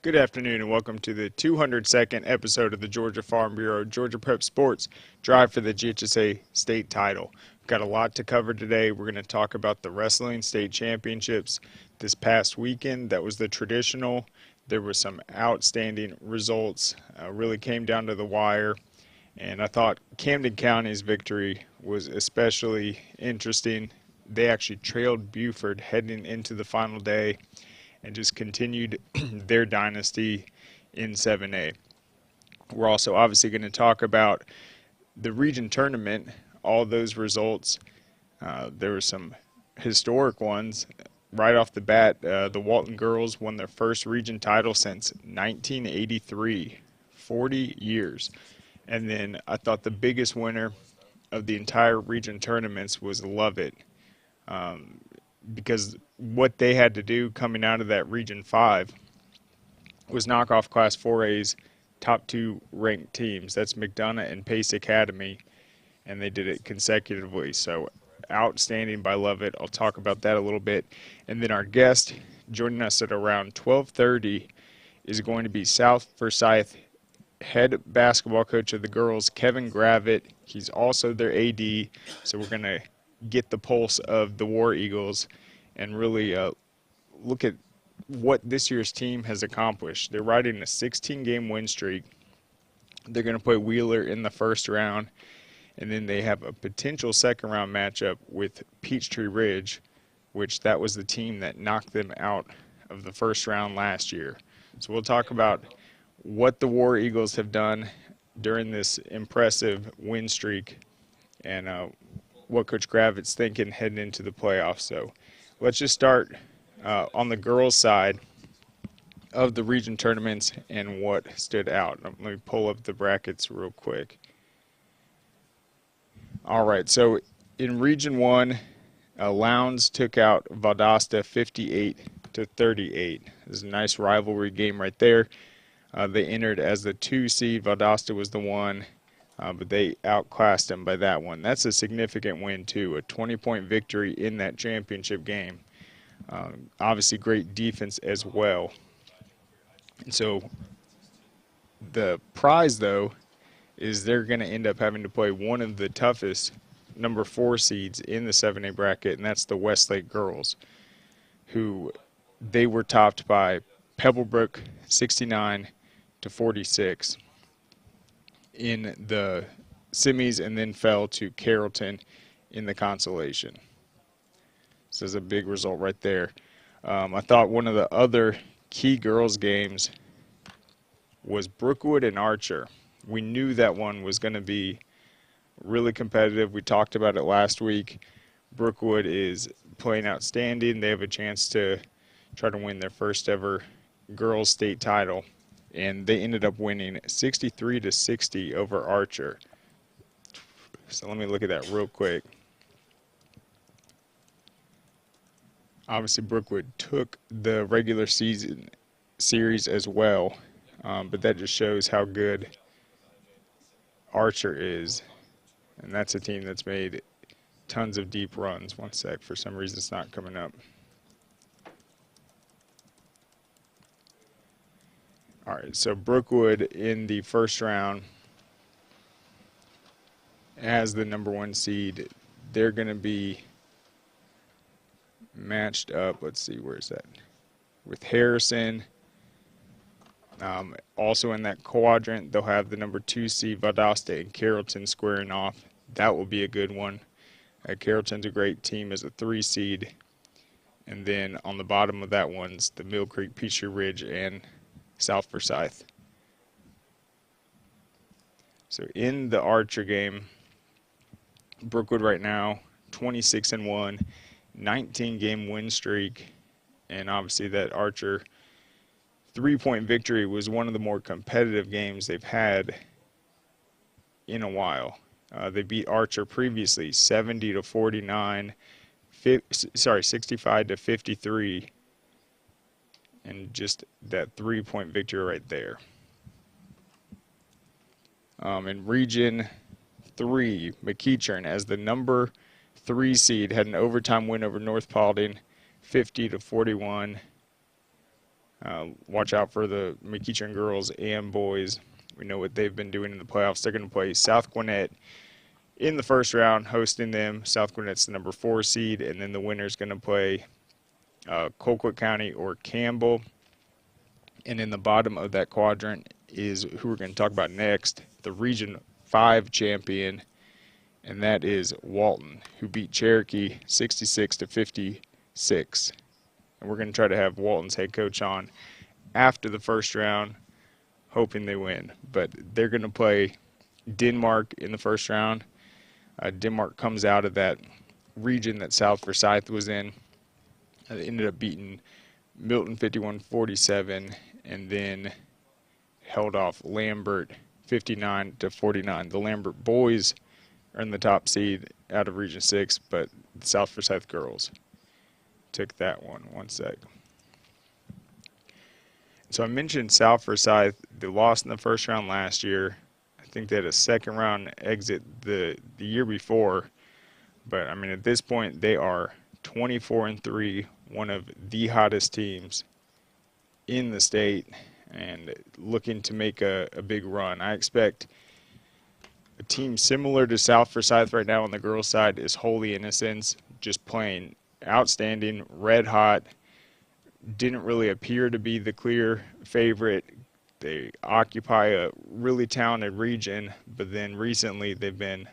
Good afternoon and welcome to the 202nd episode of the Georgia Farm Bureau Georgia Prep Sports Drive for the GHSA State Title. We've got a lot to cover today. We're going to talk about the wrestling state championships this past weekend. That was the traditional. There were some outstanding results. Really came down to the wire. And I thought Camden County's victory was especially interesting. They actually trailed Buford heading into the final day and just continued their dynasty in 7A. We're also obviously going to talk about the region tournament, all those results. There were some historic ones. Right off the bat, the Walton girls won their first region title since 1983, 40 years. And then I thought the biggest winner of the entire region tournaments was Gravitt. Because what they had to do coming out of that Region 5 was knock off Class 4A's top two ranked teams. That's McDonough and Pace Academy, and they did it consecutively. So outstanding by Gravitt. I'll talk about that a little bit. And then our guest joining us at around 12:30 is going to be South Forsyth head basketball coach of the girls, Kevin Gravitt. He's also their AD, so we're going to get the pulse of the War Eagles and really look at what this year's team has accomplished. They're riding a 16-game win streak. They're going to play Wheeler in the first round, and then they have a potential second-round matchup with Peachtree Ridge, which that was the team that knocked them out of the first round last year. So we'll talk about what the War Eagles have done during this impressive win streak and what Coach Gravitt's thinking heading into the playoffs. So let's just start on the girls' side of the region tournaments and what stood out. Let me pull up the brackets real quick. All right, so in Region 1, Lowndes took out Valdosta 58-38. This is a nice rivalry game right there. They entered as the 2 seed. Valdosta was the 1. But they outclassed them by that one. That's a significant win, too, a 20-point victory in that championship game. Obviously, great defense as well. And so the prize, though, is they're going to end up having to play one of the toughest number 4 seeds in the 7A bracket, and that's the Westlake girls, who they were topped by Pebblebrook 69-46. In the semis and then fell to Carrollton in the consolation. So this is a big result right there. I thought one of the other key girls games was Brookwood and Archer. We knew that one was going to be really competitive. We talked about it last week. Brookwood is playing outstanding. They have a chance to try to win their first ever girls state title. And they ended up winning 63-60 over Archer. So let me look at that real quick. Obviously, Brookwood took the regular season series as well, but that just shows how good Archer is. And that's a team that's made tons of deep runs. One sec, for some reason it's not coming up. All right, so Brookwood in the first round as the number 1 seed. They're going to be matched up. Let's see, where's that? With Harrison. Also in that quadrant, they'll have the number 2 seed, Valdosta and Carrollton squaring off. That will be a good one. Carrollton's a great team as a 3 seed. And then on the bottom of that one's the Mill Creek, Peachtree Ridge, and South Forsyth. So in the Archer game, Brookwood right now 26-1, 19-game win streak, and obviously that Archer 3-point victory was one of the more competitive games they've had in a while. They beat Archer previously 70-49, 65-53. And just that 3-point victory right there. In Region 3, McEachern, as the number 3 seed, had an overtime win over North Paulding, 50-41. Watch out for the McEachern girls and boys. We know what they've been doing in the playoffs. They're going to play South Gwinnett in the first round, hosting them. South Gwinnett's the number 4 seed, and then the winner's going to play Colquitt County or Campbell. And in the bottom of that quadrant is who we're going to talk about next, the Region 5 champion, and that is Walton, who beat Cherokee 66-56. And we're going to try to have Walton's head coach on after the first round, hoping they win. But they're going to play Denmark in the first round. Denmark comes out of that region that South Forsyth was in. They ended up beating Milton 51-47 and then held off Lambert 59-49. The Lambert boys are in the top seed out of Region 6, but the South Forsyth girls took that one. One sec. So I mentioned South Forsyth. They lost in the first round last year. I think they had a second round exit the year before. But, I mean, at this point, they are 24-3, one of the hottest teams in the state, and looking to make a big run. I expect a team similar to South Forsyth right now on the girls' side is Holy Innocents, just playing outstanding, red hot. Didn't really appear to be the clear favorite. They occupy a really talented region, but then recently they've been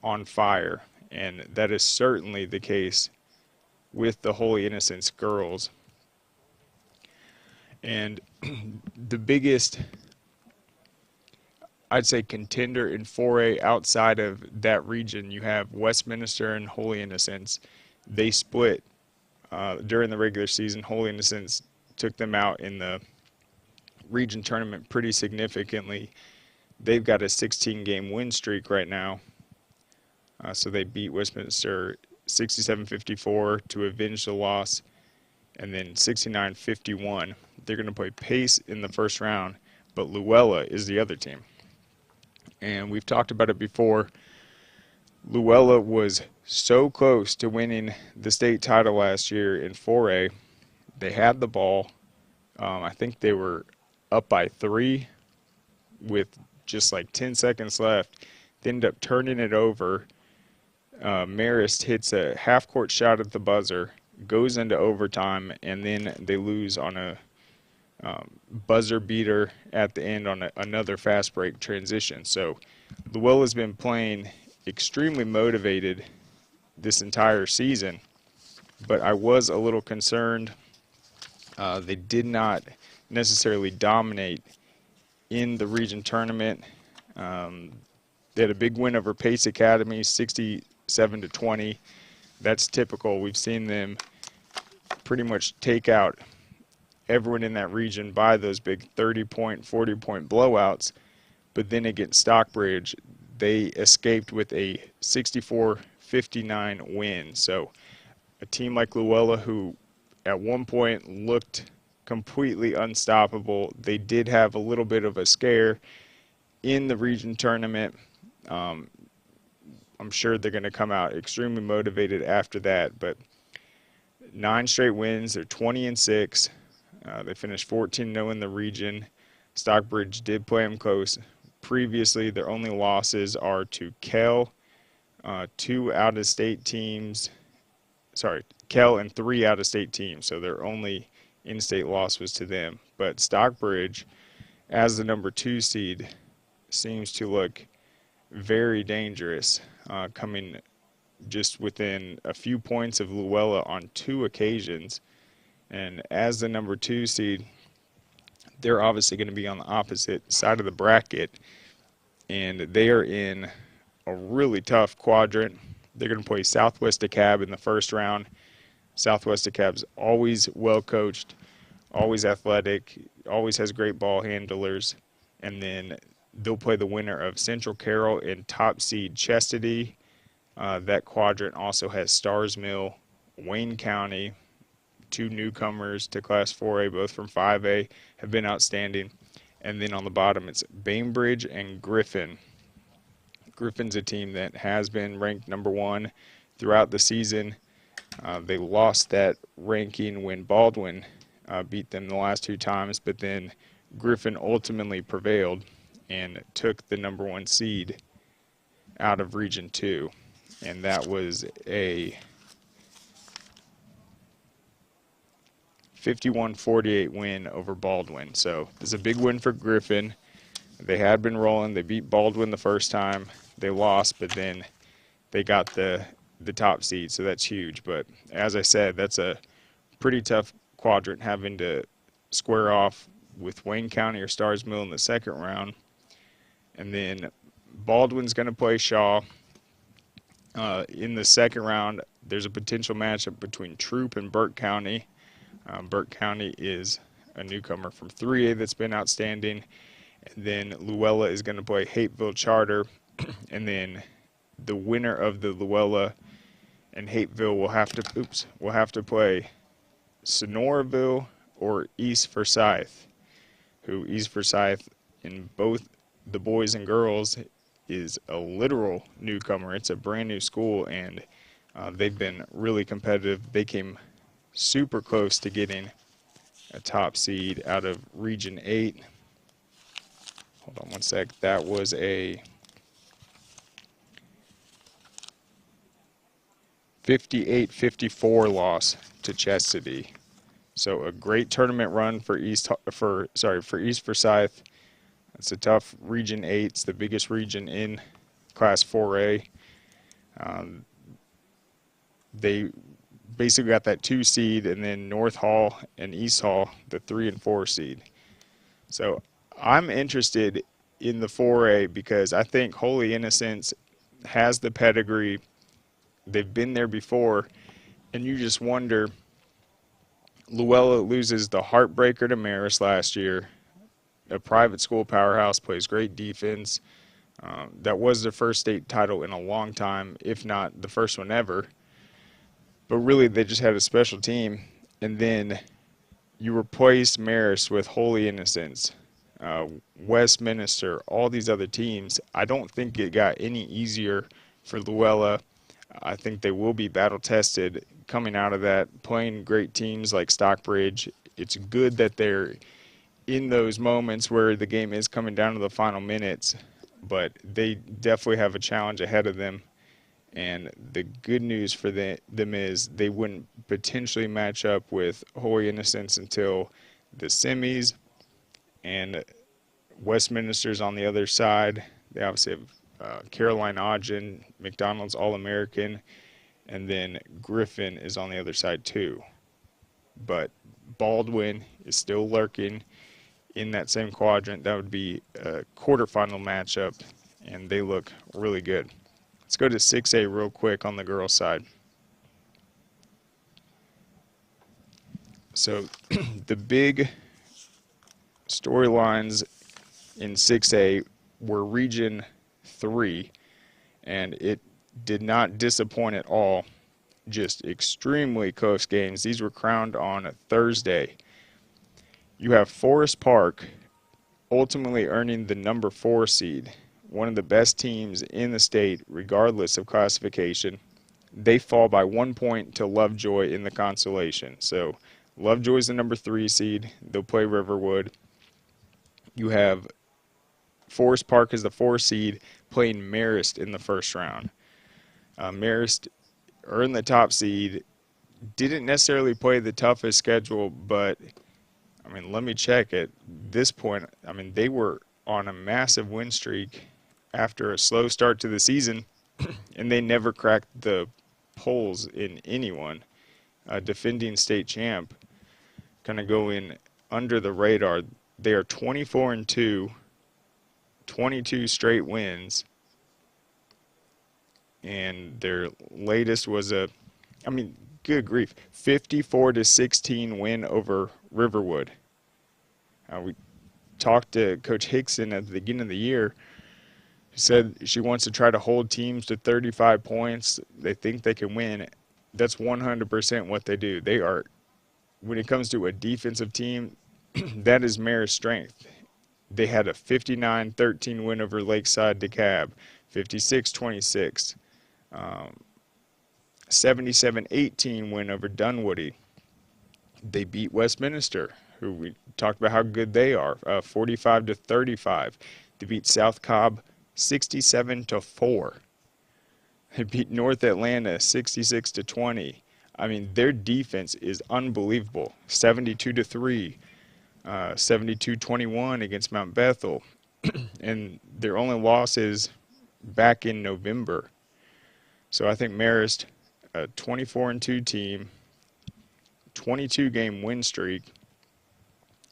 on fire, and that is certainly the case with the Holy Innocents girls. And the biggest, I'd say, contender in 4A outside of that region, you have Westminster and Holy Innocents. They split during the regular season. Holy Innocents took them out in the region tournament pretty significantly. They've got a 16-game win streak right now. So they beat Westminster 67-54 to avenge the loss, and then 69-51. They're going to play Pace in the first round, but Luella is the other team. And we've talked about it before. Luella was so close to winning the state title last year in 4A. They had the ball. I think they were up by 3 with just like 10 seconds left. They ended up turning it over. Marist hits a half-court shot at the buzzer, goes into overtime, and then they lose on a buzzer beater at the end on another fast break transition. So Luella's been playing extremely motivated this entire season, but I was a little concerned. They did not necessarily dominate in the region tournament. They had a big win over Pace Academy, 67-20. That's typical. We've seen them pretty much take out everyone in that region by those big 30-point, 40-point blowouts. But then against Stockbridge, they escaped with a 64-59 win. So a team like Luella, who at one point looked completely unstoppable, they did have a little bit of a scare in the region tournament. I'm sure they're going to come out extremely motivated after that. But 9 straight wins. They're 20-6. They finished 14-0 in the region. Stockbridge did play them close. Previously, their only losses are to Kell, 2 out-of-state teams. Sorry, Kell and 3 out-of-state teams. So their only in-state loss was to them. But Stockbridge, as the number 2 seed, seems to look very dangerous, coming just within a few points of Luella on 2 occasions. And as the number 2 seed, they're obviously going to be on the opposite side of the bracket, and they are in a really tough quadrant. They're going to play Southwest DeKalb in the first round. Southwest DeKalb's always well coached, always athletic, always has great ball handlers, and then they'll play the winner of Central Carroll and top seed Chastity. That quadrant also has Stars Mill, Wayne County. 2 newcomers to Class 4A, both from 5A, have been outstanding. And then on the bottom, it's Bainbridge and Griffin. Griffin's a team that has been ranked number 1 throughout the season. They lost that ranking when Baldwin beat them the last 2 times, but then Griffin ultimately prevailed and took the #1 seed out of Region 2, and that was a 51-48 win over Baldwin. So it's a big win for Griffin. They had been rolling. They beat Baldwin the first time. They lost, but then they got the top seed, so that's huge. But as I said, that's a pretty tough quadrant, having to square off with Wayne County or Starrs Mill in the second round. And then Baldwin's going to play Shaw. In the second round, there's a potential matchup between Troup and Burke County. Burke County is a newcomer from 3A that's been outstanding. And then Luella is going to play Hapeville Charter. And then the winner of the Luella and Hapeville will have to play Sonoraville or East Forsyth, who East Forsyth in both the boys and girls is a literal newcomer. It's a brand new school, and they've been really competitive. They came super close to getting a top seed out of Region 8. Hold on one sec. That was a 58-54 loss to Chestatee. So a great tournament run for East Forsyth. It's a tough Region 8. It's the biggest region in Class 4A. They basically got that 2 seed, and then North Hall and East Hall, the 3 and 4 seed. So I'm interested in the 4A because I think Holy Innocents has the pedigree. They've been there before, and you just wonder. Luella loses the heartbreaker to Marist last year. A private school powerhouse, plays great defense. That was their first state title in a long time, if not the first one ever. But really, they just had a special team. And then you replaced Marist with Holy Innocents, Westminster, all these other teams. I don't think it got any easier for Luella. I think they will be battle-tested coming out of that, playing great teams like Stockbridge. It's good that they're in those moments where the game is coming down to the final minutes, but they definitely have a challenge ahead of them. And the good news for them is they wouldn't potentially match up with Holy Innocents until the semis, and Westminster's on the other side. They obviously have Caroline Ogden, McDonald's All-American, and then Griffin is on the other side too. But Baldwin is still lurking in that same quadrant. That would be a quarterfinal matchup, and they look really good. Let's go to 6A real quick on the girls' side. So the big storylines in 6A were Region 3, and it did not disappoint at all. Just extremely close games. These were crowned on a Thursday. You have Forest Park ultimately earning the #4 seed, one of the best teams in the state regardless of classification. They fall by 1 point to Lovejoy in the consolation. So Lovejoy's the #3 seed. They'll play Riverwood. You have Forest Park as the 4 seed playing Marist in the first round. Marist earned the top seed. Didn't necessarily play the toughest schedule, but I mean, let me check at this point. I mean, they were on a massive win streak after a slow start to the season, and they never cracked the polls in anyone. Defending state champ, kind of going under the radar. They are 24-2, 22 straight wins, and their latest was good grief, 54-16 win over Riverwood. We talked to Coach Hickson at the beginning of the year. She said she wants to try to hold teams to 35 points. They think they can win. That's 100% what they do. They are, when it comes to a defensive team, that is Marist's strength. They had a 59-13 win over Lakeside DeKalb, 56-26. 77-18 win over Dunwoody, They beat Westminster, who we talked about how good they are, 45-35. They beat South Cobb 67-4. They beat North Atlanta 66-20. I mean, their defense is unbelievable. 72-3, 72-21 against Mount Bethel, and their only loss is back in November. So I think Marist, a 24-2 team, 22-game win streak,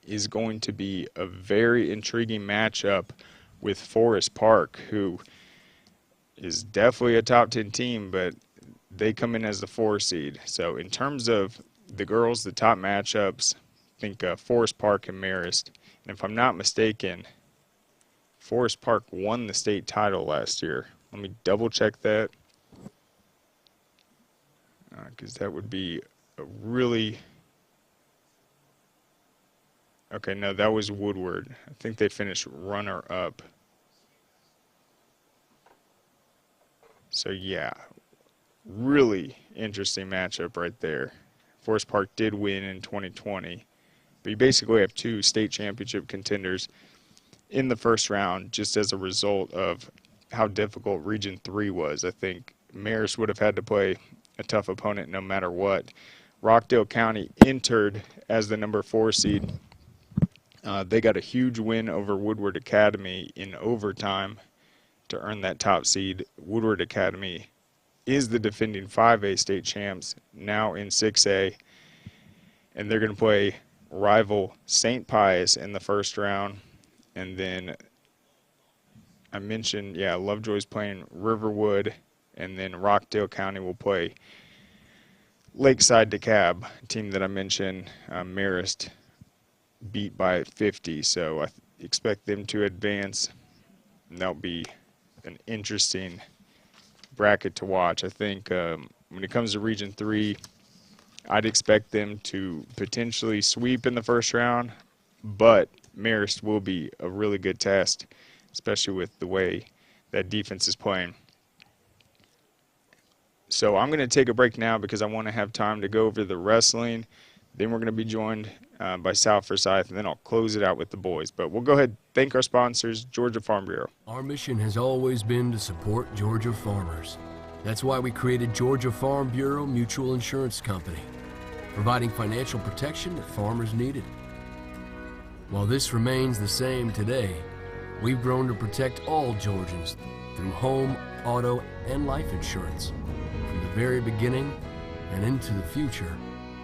is going to be a very intriguing matchup with Forest Park, who is definitely a top 10 team, but they come in as the 4 seed. So in terms of the girls, the top matchups, I think Forest Park and Marist. And if I'm not mistaken, Forest Park won the state title last year. Let me double check that, because that would be a really... Okay, no, that was Woodward. I think they finished runner-up. So, yeah, really interesting matchup right there. Forest Park did win in 2020, but you basically have 2 state championship contenders in the first round just as a result of how difficult Region 3 was. I think Marist would have had to play a tough opponent no matter what. Rockdale County entered as the number 4 seed. They got a huge win over Woodward Academy in overtime to earn that top seed. Woodward Academy is the defending 5A state champs, now in 6A, and they're going to play rival St. Pius in the first round. And then I mentioned, Lovejoy's playing Riverwood, and then Rockdale County will play Lakeside DeKalb, team that I mentioned, Marist beat by 50, so I expect them to advance, and that'll be an interesting bracket to watch. I think when it comes to Region 3, I'd expect them to potentially sweep in the first round, but Marist will be a really good test, especially with the way that defense is playing. So I'm going to take a break now because I want to have time to go over the wrestling. Then we're going to be joined by South Forsyth, and then I'll close it out with the boys. But we'll go ahead and thank our sponsors, Georgia Farm Bureau. Our mission has always been to support Georgia farmers. That's why we created Georgia Farm Bureau Mutual Insurance Company, providing financial protection that farmers needed. While this remains the same today, we've grown to protect all Georgians through home, auto, and life insurance. From the very beginning and into the future,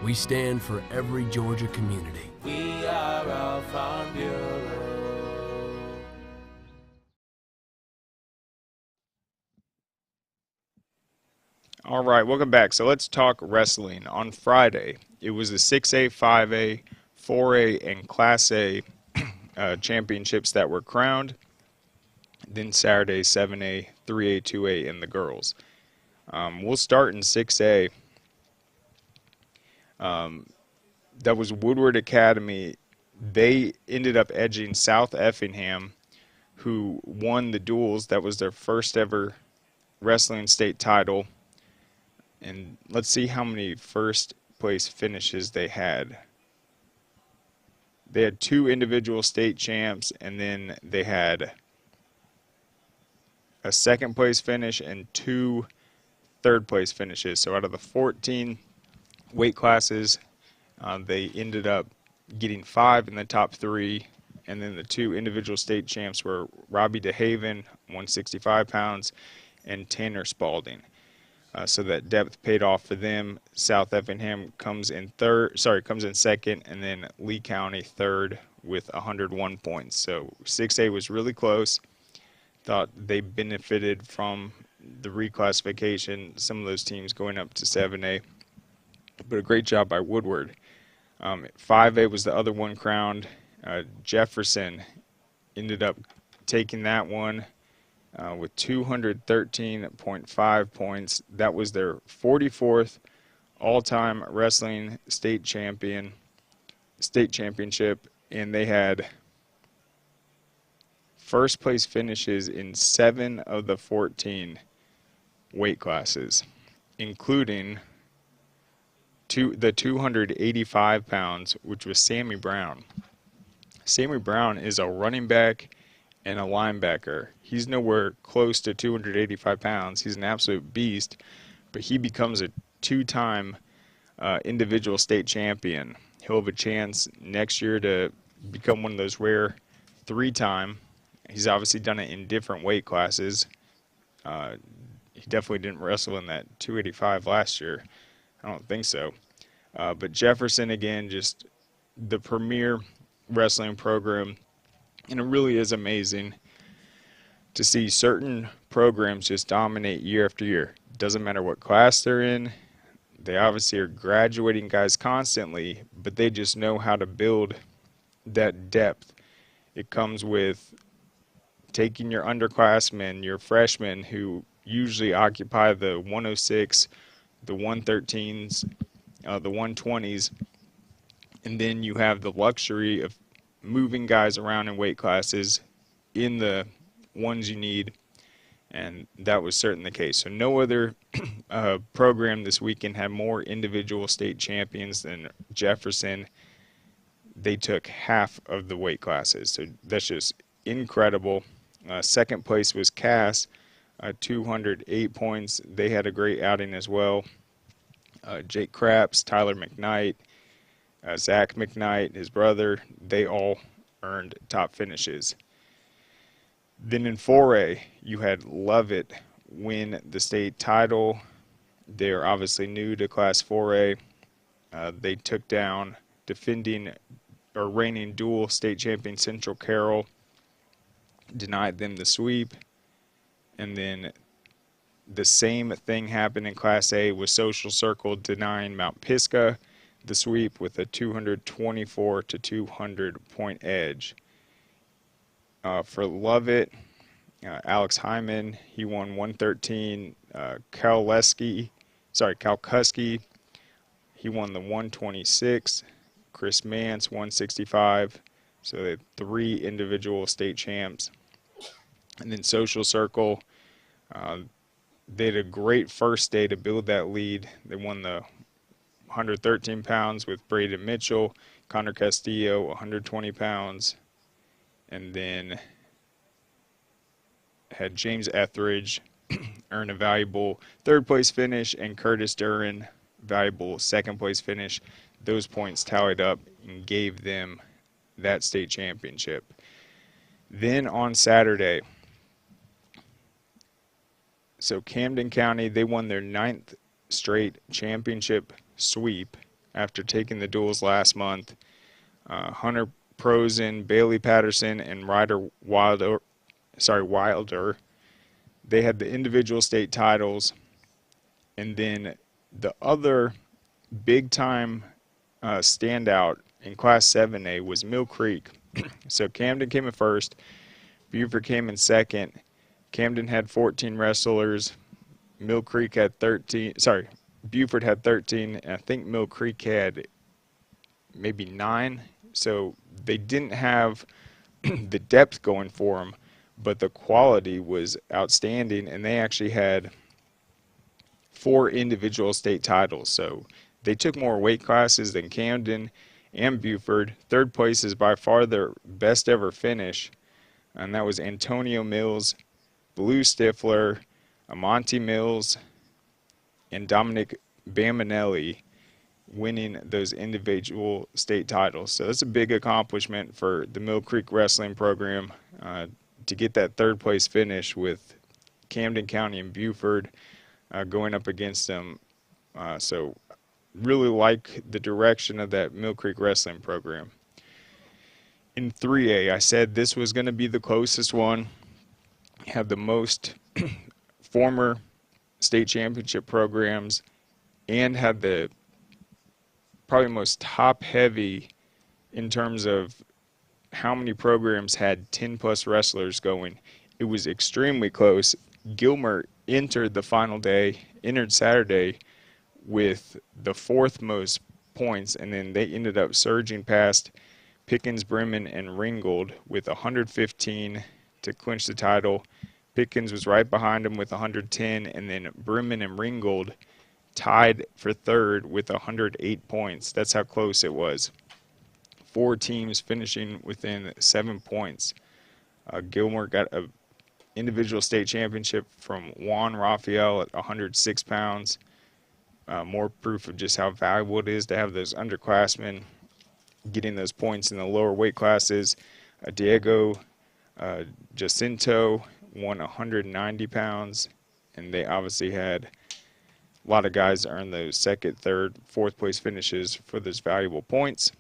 we stand for every Georgia community. We are our Farm Bureau. All right, welcome back. So let's talk wrestling. On Friday, it was the 6A, 5A, 4A, and Class A championships that were crowned. Then Saturday, 7A, 3A, 2A, and the girls. We'll start in 6A. That was Woodward Academy. They ended up edging South Effingham, who won the duels. That was their first ever wrestling state title. And let's see how many first place finishes they had. They had 2 individual state champs, and then they had a second place finish and 2 third place finishes. So out of the 14 weight classes, they ended up getting 5 in the top 3, and then the 2 individual state champs were Robbie DeHaven, 165 pounds, and Tanner Spalding. So that depth paid off for them. South Effingham comes in second, and then Lee County third with 101 points. So 6A was really close. Thought they benefited from the reclassification, some of those teams going up to 7A. But a great job by Woodward. 5A was the other one crowned. Jefferson ended up taking that one with 213.5 points. That was their 44th all-time wrestling state championship, and they had first place finishes in 7 of the 14 weight classes, including the 285 pounds, which was Sammy Brown. Sammy Brown is a running back and a linebacker. He's nowhere close to 285 pounds. He's an absolute beast, but he becomes a two-time individual state champion. He'll have a chance next year to become one of those rare three-time. He's obviously done it in different weight classes. He definitely didn't wrestle in that 285 last year. I don't think so. But Jefferson, again, just the premier wrestling program. And it really is amazing to see certain programs just dominate year after year. Doesn't matter what class they're in. They obviously are graduating guys constantly, but they just know how to build that depth. It comes with taking your underclassmen, your freshmen who usually occupy the 106, the 113s, the 120s, and then you have the luxury of moving guys around in weight classes in the ones you need, and that was certainly the case. So no other program this weekend had more individual state champions than Jefferson. They took half of the weight classes, so that's just incredible. Second place was Cass, 208 points. They had a great outing as well. Jake Craps, Tyler McKnight, Zach McKnight, his brother, they all earned top finishes. Then in 4A, you had Lovett win the state title. They're obviously new to Class 4A. They took down defending or reigning dual state champion Central Carroll, denied them the sweep. And then the same thing happened in Class A with Social Circle denying Mount Pisgah the sweep with a 224 to 200 point edge. For Lovett, Alex Hyman, he won 113. Cal Kuski, he won the 126. Chris Mance, 165. So they had 3 individual state champs. And then Social Circle, they had a great first day to build that lead. They won the 113 pounds with Braden Mitchell, Connor Castillo, 120 pounds, and then had James Etheridge earn a valuable third-place finish, and Curtis Duran, valuable second-place finish. Those points tallied up and gave them that state championship. Then on Saturday, so Camden County, they won their 9th straight championship sweep after taking the duels last month. Hunter Prosen, Bailey Patterson, and Ryder Wilder, they had the individual state titles. And then the other big-time standout in Class 7A was Mill Creek. So Camden came in first. Beaufort came in second. Camden had 14 wrestlers. Mill Creek had 13. Sorry, Beaufort had 13. And I think Mill Creek had maybe 9. So they didn't have the depth going for them, but the quality was outstanding. And they actually had 4 individual state titles. So they took more weight classes than Camden and Beaufort. Third place is by far their best ever finish, and that was Antonio Mills, Blue Stifler, Amonte Mills, and Dominic Baminelli winning those individual state titles. So that's a big accomplishment for the Mill Creek Wrestling program to get that third place finish with Camden County and Beaufort going up against them. So really like the direction of that Mill Creek Wrestling program. In 3A, I said this was going to be the closest one. Have the most former state championship programs and had the probably most top-heavy in terms of how many programs had 10-plus wrestlers going. It was extremely close. Gilmer entered Saturday with the 4th most points, and then they ended up surging past Pickens, Bremen, and Ringgold with 115 to clinch the title. Pickens was right behind them with 110, and then Bremen and Ringgold tied for third with 108 points. That's how close it was. 4 teams finishing within 7 points. Gilmer got a individual state championship from Juan Raphael at 106 pounds. More proof of just how valuable it is to have those underclassmen getting those points in the lower weight classes. Diego Jacinto won 190 pounds, and they obviously had a lot of guys earn those second, third, fourth place finishes for those valuable points.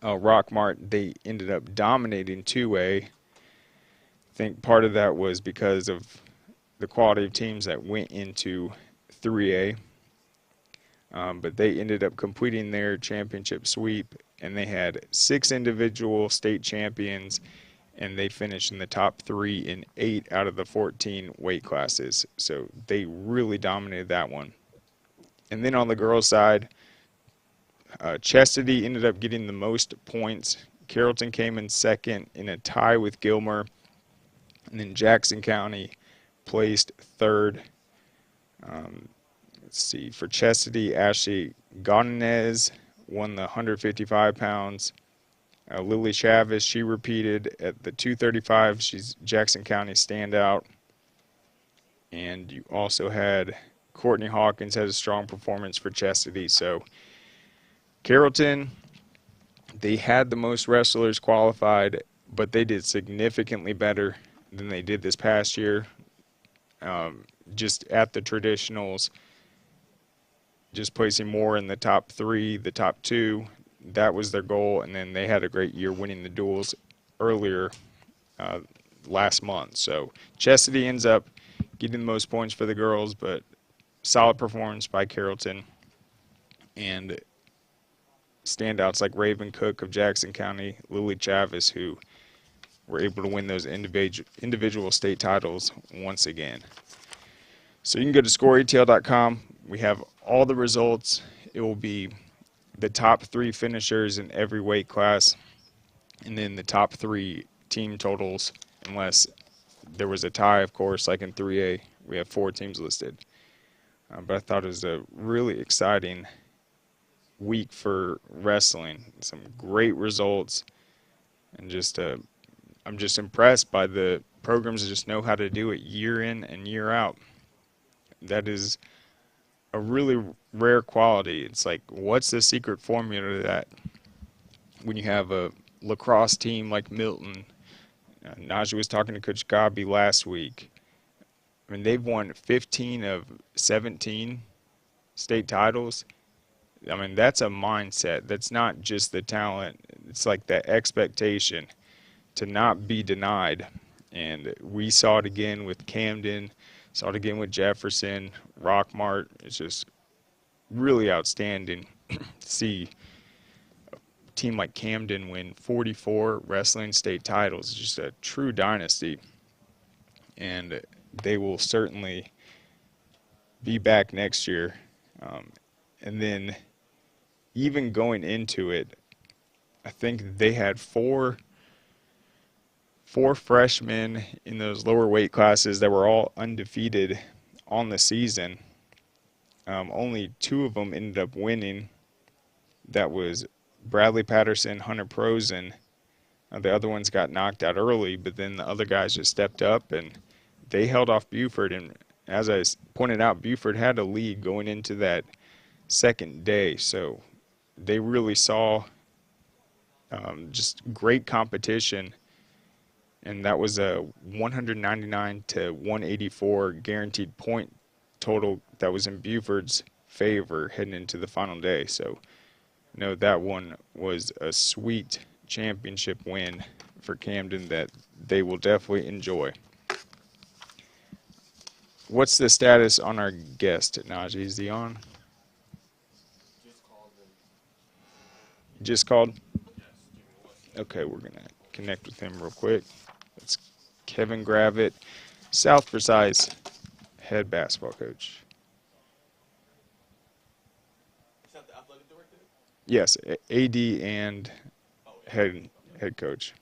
Rockmart, they ended up dominating 2A. I think part of that was because of the quality of teams that went into 3A. But they ended up completing their championship sweep, and they had 6 individual state champions, and they finished in the top 3 in 8 out of the 14 weight classes. So they really dominated that one. And then on the girls' side, Chastity ended up getting the most points. Carrollton came in second in a tie with Gilmer. And then Jackson County placed third. Let's see. For Chastity, Ashley Godinez won the 155 pounds. Lily Chavez, she repeated at the 235. She's Jackson County standout. And you also had Courtney Hawkins had a strong performance for Chastity. So Carrollton, they had the most wrestlers qualified, but they did significantly better than they did this past year. Just at the traditionals, just placing more in the top 3, the top 2. That was their goal, and then they had a great year winning the duels earlier last month. So Chastity ends up getting the most points for the girls, but solid performance by Carrollton. And standouts like Raven Cook of Jackson County, Lily Chavez, who were able to win those individual state titles once again. So you can go to scoreatl.com. We have all the results. It will be the top 3 finishers in every weight class, and then the top 3 team totals, unless there was a tie, of course, like in 3A. We have 4 teams listed. But I thought it was a really exciting week for wrestling. Some great results, and just I'm just impressed by the programs that just know how to do it year in and year out. That is a really rare quality. It's like, what's the secret formula to that? When you have a lacrosse team like Milton, Najee was talking to Coach Gabi last week. I mean, they've won 15 of 17 state titles. I mean, that's a mindset. That's not just the talent. It's like that expectation to not be denied. And we saw it again with Camden, saw it again with Jefferson, Rockmart. It's just really outstanding to see a team like Camden win 44 wrestling state titles. It's just a true dynasty. And they will certainly be back next year. And then even going into it, I think they had four freshmen in those lower weight classes that were all undefeated on the season. Only 2 of them ended up winning. That was Bradley Patterson, Hunter Prosen. The other ones got knocked out early, but then the other guys just stepped up and they held off Buford. And as I pointed out, Buford had a lead going into that second day. So they really saw just great competition. And that was a 199 to 184 guaranteed point total that was in Buford's favor heading into the final day. So, that one was a sweet championship win for Camden that they will definitely enjoy. What's the status on our guest, Najee? Is he on? Just called? Okay, we're going to connect with him real quick. It's Kevin Gravitt, South Forsyth head basketball coach. Is that the athletic director? Yes, AD and head coach.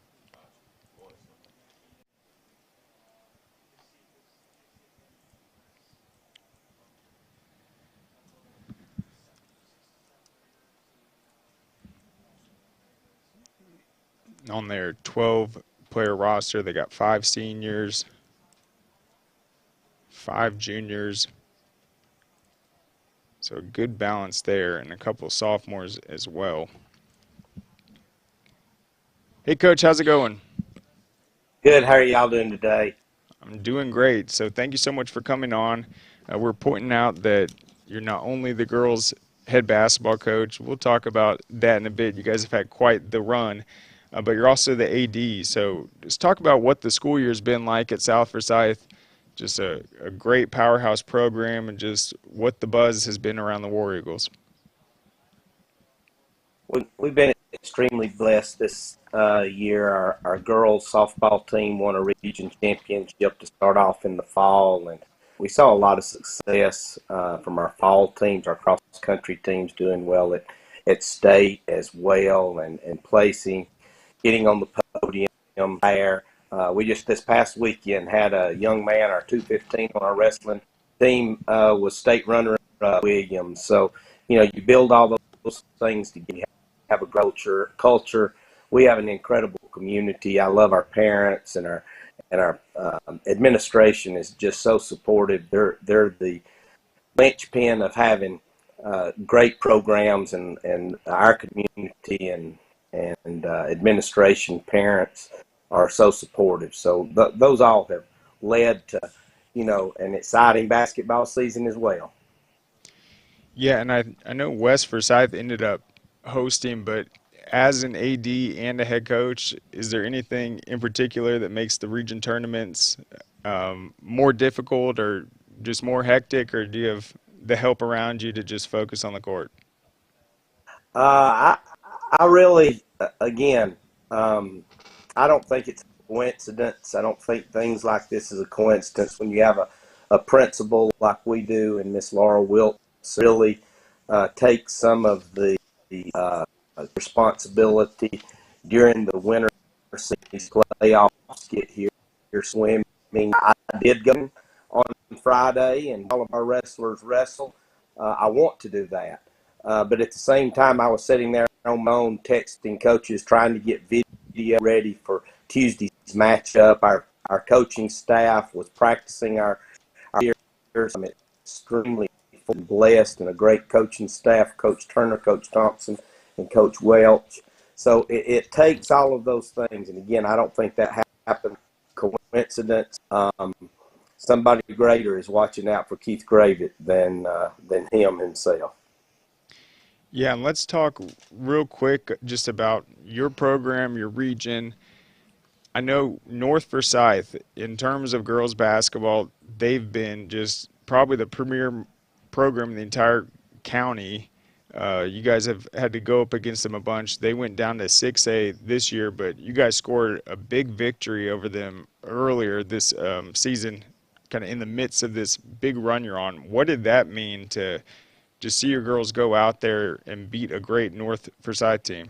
On their 12-player roster, they got 5 seniors, 5 juniors. So a good balance there, and a couple of sophomores as well. Hey, Coach, how's it going? Good. How are y'all doing today? I'm doing great. So thank you so much for coming on. We're pointing out that you're not only the girls' head basketball coach. We'll talk about that in a bit. You guys have had quite the run, but you're also the AD. So just talk about what the school year's been like at South Forsyth. Just a great powerhouse program, and just what the buzz has been around the War Eagles. We've been extremely blessed this year. Our girls softball team won a region championship to start off in the fall, and we saw a lot of success from our fall teams. Our cross-country teams doing well at state as well, and placing, getting on the podium there. We just this past weekend had a young man, our 215 on our wrestling team, was state runner Williams. So, you build all those things to have a culture. We have an incredible community. I love our parents, and our administration is just so supportive. They're the linchpin of having great programs, and our community and administration, parents are so supportive. So those all have led to, an exciting basketball season as well. Yeah, and I know West Forsyth ended up hosting, but as an AD and a head coach, is there anything in particular that makes the region tournaments more difficult or just more hectic, or do you have the help around you to just focus on the court? I really, again, I don't think it's a coincidence. I don't think things like this is a coincidence. When you have a principal like we do, and Miss Laura Wilkes really takes some of the responsibility during the winter season playoffs, get here swimming. I did go on Friday, and all of our wrestlers wrestle. I want to do that. But at the same time, I was sitting there on my own texting coaches, trying to get video ready for Tuesday's matchup. Our coaching staff was practicing our years. I'm extremely blessed, and a great coaching staff, Coach Turner, Coach Thompson, and Coach Welch. So it takes all of those things. And again, I don't think that happened coincidence. Somebody greater is watching out for Keith Gravitt than him himself. Yeah, and let's talk real quick just about your program, your region. I know North Forsyth, in terms of girls basketball, they've been just probably the premier program in the entire county. You guys have had to go up against them a bunch. They went down to 6A this year, but you guys scored a big victory over them earlier this season, kind of in the midst of this big run you're on. What did that mean to just see your girls go out there and beat a great North Forsyth team?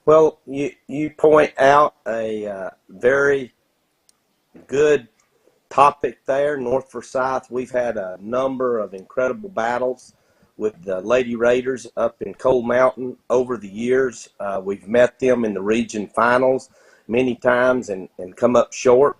Well, you point out a very good topic there. North Forsyth, we've had a number of incredible battles with the Lady Raiders up in Cold Mountain over the years. We've met them in the region finals many times and come up short.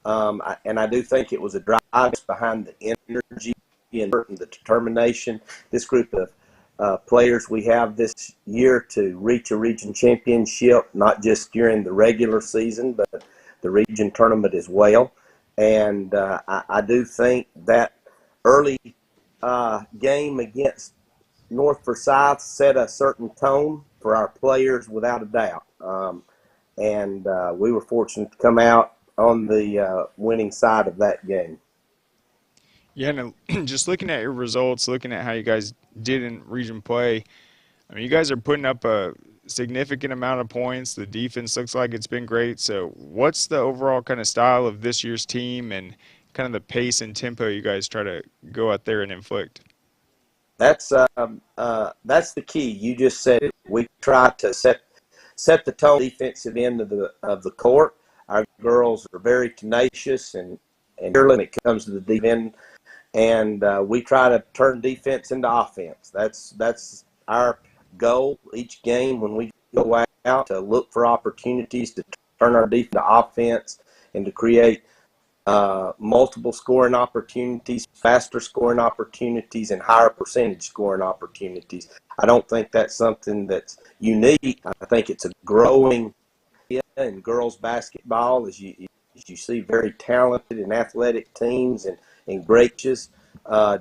And I do think it was a drive behind the energy and the determination. This group of players we have this year to reach a region championship, not just during the regular season, but the region tournament as well. And I do think that early game against North Forsyth set a certain tone for our players without a doubt. And we were fortunate to come out on the winning side of that game. Yeah, and just looking at your results, looking at how you guys did in region play, I mean, you guys are putting up a significant amount of points. The defense looks like it's been great. So what's the overall kind of style of this year's team and kind of the pace and tempo you guys try to go out there and inflict? That's the key. You just said it. We try to set the tone defensive end of the court. Our girls are very tenacious and when it comes to the defense, and we try to turn defense into offense. That's our goal each game when we go out to look for opportunities to turn our defense to offense and to create multiple scoring opportunities, faster scoring opportunities, and higher percentage scoring opportunities. I don't think that's something that's unique. I think it's a growing area in girls basketball as you see very talented and athletic teams and great coaches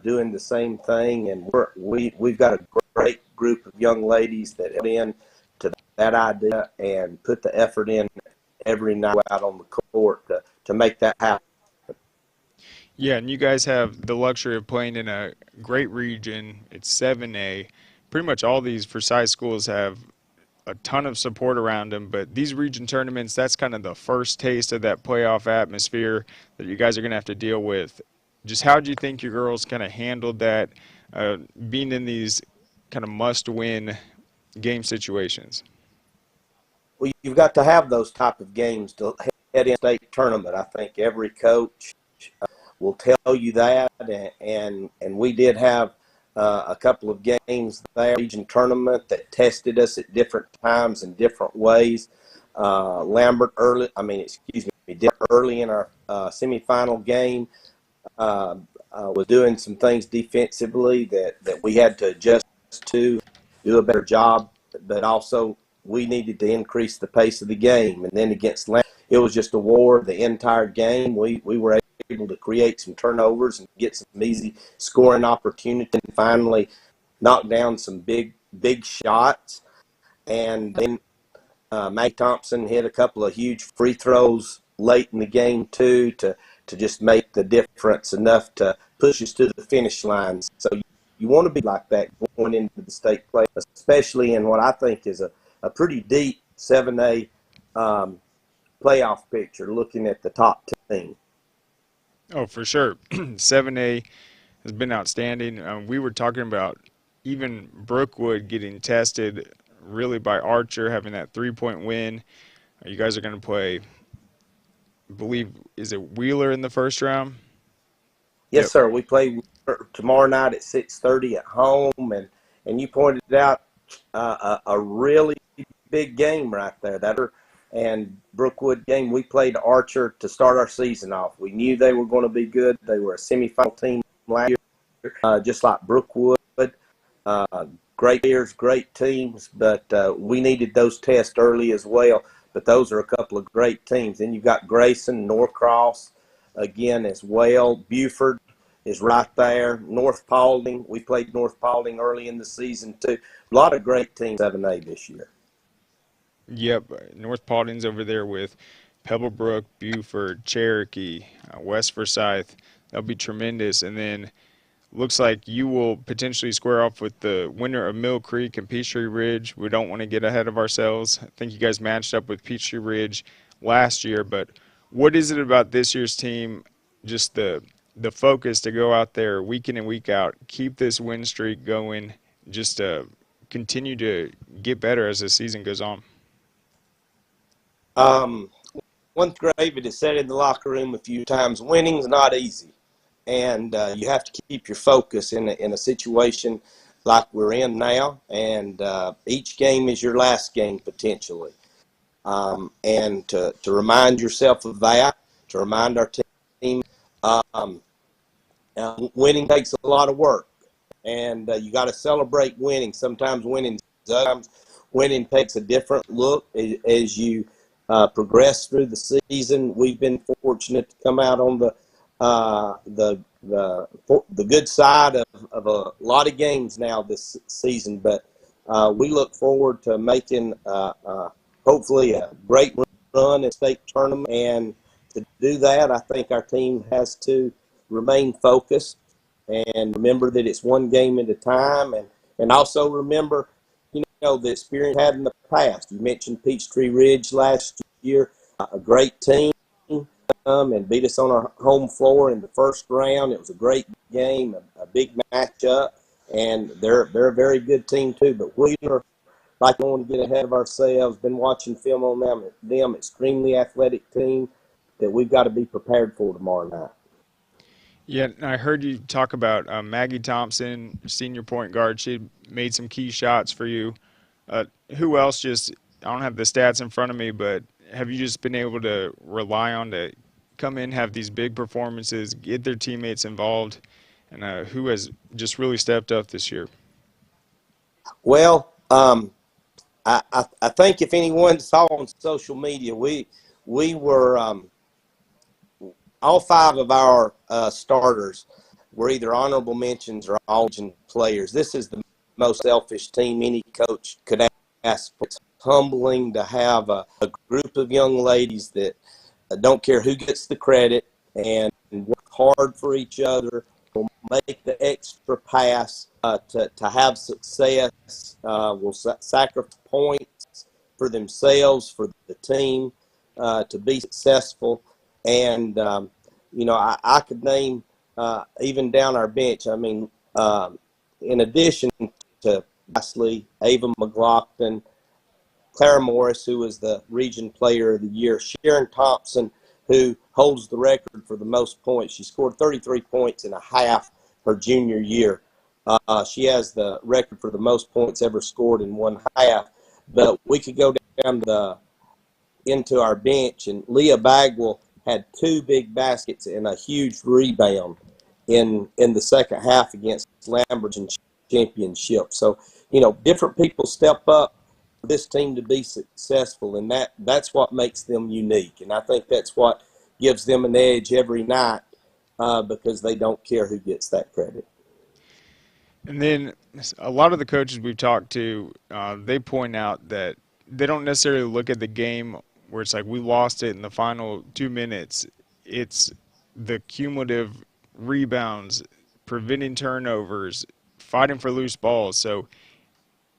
doing the same thing. And we've got a great group of young ladies that have in to that idea and put the effort in every night out on the court to make that happen. Yeah, and you guys have the luxury of playing in a great region. It's 7A. Pretty much all these Forsyth schools have a ton of support around them, but these region tournaments, that's kind of the first taste of that playoff atmosphere that you guys are going to have to deal with. Just how do you think your girls kind of handled that, being in these kind of must-win game situations? Well, you've got to have those type of games to head in state tournament. I think every coach will tell you that, and we did have a couple of games there, region tournament, that tested us at different times in different ways. Lambert early in our semifinal game was doing some things defensively that we had to adjust to, do a better job, but also we needed to increase the pace of the game. And then against Lambert, it was just a war the entire game. We were able to create some turnovers and get some easy scoring opportunity and finally knock down some big shots. And then Maggie Thompson hit a couple of huge free throws late in the game too to just make the difference enough to push us to the finish line. So you want to be like that going into the state play, especially in what I think is a pretty deep 7A playoff picture, looking at the top team. Oh, for sure. 7A has been outstanding. We were talking about even Brookwood getting tested really by Archer, having that 3-point win. You guys are going to play, I believe, is it Wheeler in the first round? Yes, Yep. sir. We play tomorrow night at 6:30 at home, and you pointed out a really big game right there. And Brookwood game, we played Archer to start our season off. We knew they were going to be good. They were a semifinal team last year, just like Brookwood. Great players, great teams, but we needed those tests early as well. But those are a couple of great teams. Then you've got Grayson, Norcross again as well. Buford is right there. North Paulding, we played North Paulding early in the season too. A lot of great teams 7A this year. Yep, North Paulding's over there with Pebblebrook, Buford, Cherokee, West Forsyth. That'll be tremendous. And then looks like you will potentially square off with the winner of Mill Creek and Peachtree Ridge. We don't want to get ahead of ourselves. I think you guys matched up with Peachtree Ridge last year, but what is it about this year's team, just the focus to go out there week in and week out, keep this win streak going, just continue to get better as the season goes on? One Gravitt has said in the locker room a few times, winning's not easy. And you have to keep your focus in a situation like we're in now. And each game is your last game potentially. And to remind yourself of that, to remind our team, winning takes a lot of work. And you got to celebrate winning. Sometimes winning takes a different look as you progress through the season. We've been fortunate to come out on the good side of a lot of games now this season, but we look forward to making hopefully a great run at state tournament. And to do that, I think our team has to remain focused and remember that it's one game at a time, and also remember the experience we had in the past. You mentioned Peachtree Ridge last year, a great team, and beat us on our home floor in the first round. It was a great game, a big matchup, and they're a very good team too. But Wheeler, like, I don't want to get ahead of ourselves. Been watching film on them, extremely athletic team that we've got to be prepared for tomorrow night. Yeah, I heard you talk about Maggie Thompson, senior point guard. She made some key shots for you. Who else just I don't have the stats in front of me, but have you just been able to rely on to come in, have these big performances, get their teammates involved, and who has just really stepped up this year? Well, I think if anyone saw on social media, we were all five of our starters were either honorable mentions or all-Region players. This is the most selfish team any coach could ask for. It's humbling to have a group of young ladies that don't care who gets the credit and work hard for each other, will make the extra pass to have success, will sacrifice points for themselves, for the team, to be successful. And, I could name even down our bench. I mean, in addition to Wesley, Ava McLaughlin, Clara Morris, who was the Region Player of the Year, Sharon Thompson, who holds the record for the most points. She scored 33 points and a half her junior year. She has the record for the most points ever scored in one half. But we could go down into our bench, and Leah Bagwell had two big baskets and a huge rebound in the second half against Lamberton Championship. So, different people step up for this team to be successful, and that's what makes them unique. And I think that's what gives them an edge every night, because they don't care who gets that credit. And then a lot of the coaches we've talked to, they point out that they don't necessarily look at the game where it's like we lost it in the final 2 minutes. It's the cumulative rebounds, preventing turnovers, fighting for loose balls. So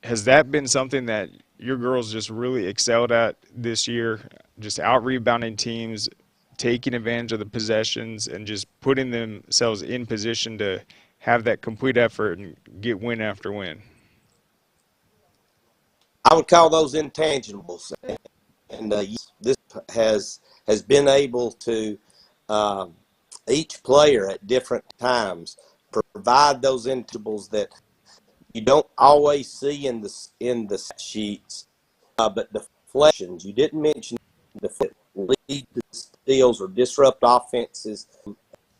has that been something that your girls just really excelled at this year, just out rebounding teams, taking advantage of the possessions, and just putting themselves in position to have that complete effort and get win after win? I would call those intangibles, and this has been able to each player at different times provide those intangibles that you don't always see in the sheets, but deflections. You didn't mention the lead to steals or disrupt offenses,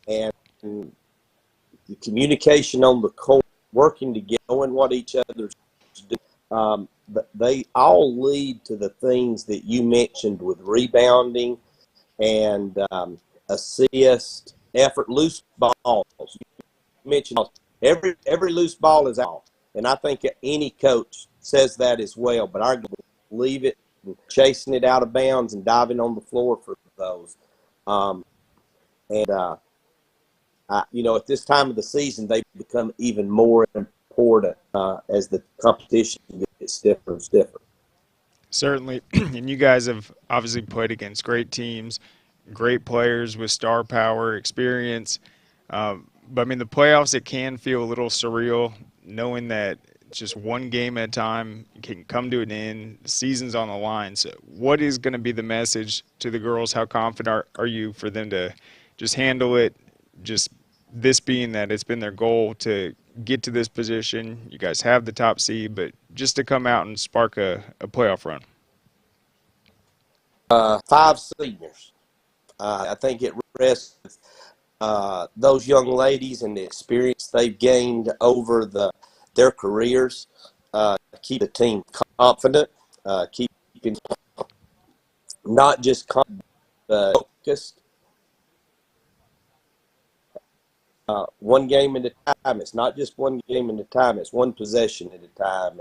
and the communication on the court, working together, knowing what each other's doing. But they all lead to the things that you mentioned with rebounding and assist, effort, loose balls. You mentioned every loose ball is out, and I think any coach says that as well. But I believe it, chasing it out of bounds and diving on the floor for those. At this time of the season, they become even more important as the competition gets stiffer and stiffer. Certainly, and you guys have obviously played against great teams, great players with star power, experience. But I mean, the playoffs, it can feel a little surreal knowing that just one game at a time can come to an end. The season's on the line. So, what is going to be the message to the girls? How confident are you for them to just handle it? Just this being that it's been their goal to get to this position. You guys have the top seed, but just to come out and spark a playoff run. 5 seniors. I think it rests with those young ladies and the experience they've gained over their careers. Keep the team confident, keeping not just focused. One game at a time. It's not just one game at a time. It's one possession at a time,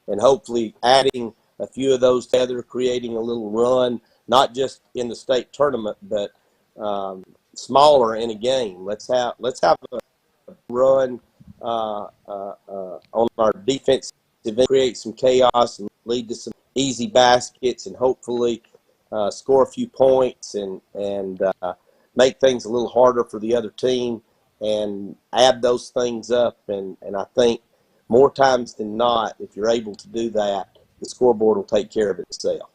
and hopefully adding a few of those together, creating a little run, not just in the state tournament, but smaller in a game. Let's have a run on our defensive end, create some chaos and lead to some easy baskets, and hopefully score a few points and make things a little harder for the other team, and add those things up. And I think more times than not, if you're able to do that, the scoreboard will take care of itself.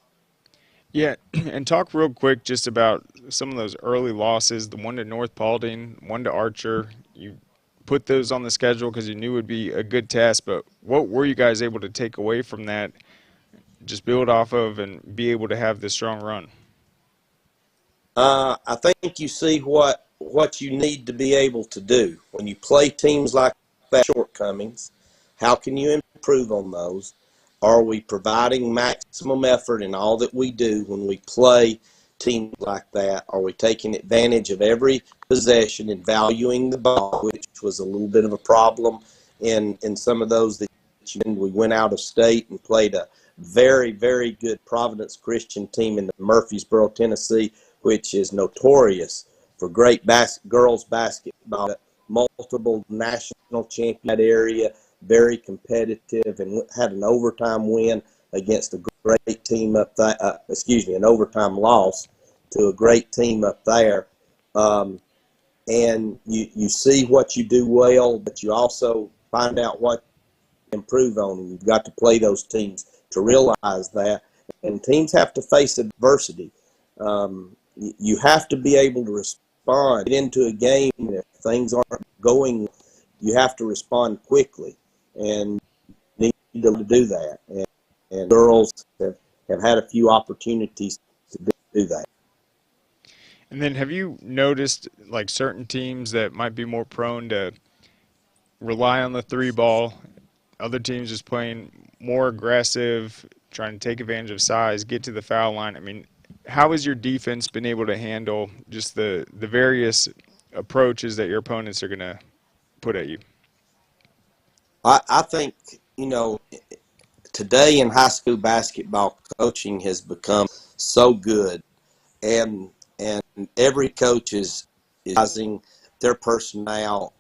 Yeah, and talk real quick just about some of those early losses, the one to North Paulding, one to Archer. You put those on the schedule because you knew it would be a good test, but what were you guys able to take away from that just build off of and be able to have this strong run? I think you see what you need to be able to do when you play teams like that. Shortcomings, how can you improve on those? Are we providing maximum effort in all that we do when we play teams like that? Are we taking advantage of every possession and valuing the ball, which was a little bit of a problem in some of those that we went out of state and played a very, very good Providence Christian team in the Murfreesboro, Tennessee, which is notorious for great girls basketball, multiple national champion in that area, very competitive, and had an overtime win against a great team up there. An overtime loss to a great team up there. And you see what you do well, but you also find out what to improve on, and you've got to play those teams to realize that. And teams have to face adversity. You have to be able to respond, get into a game, and if things aren't going, you have to respond quickly, and need to do that. And girls have had a few opportunities to do that. And then have you noticed like certain teams that might be more prone to rely on the three ball, other teams just playing more aggressive, trying to take advantage of size, get to the foul line? I mean, how has your defense been able to handle just the various approaches that your opponents are going to put at you? I think, today in high school basketball, coaching has become so good, and every coach is using their personnel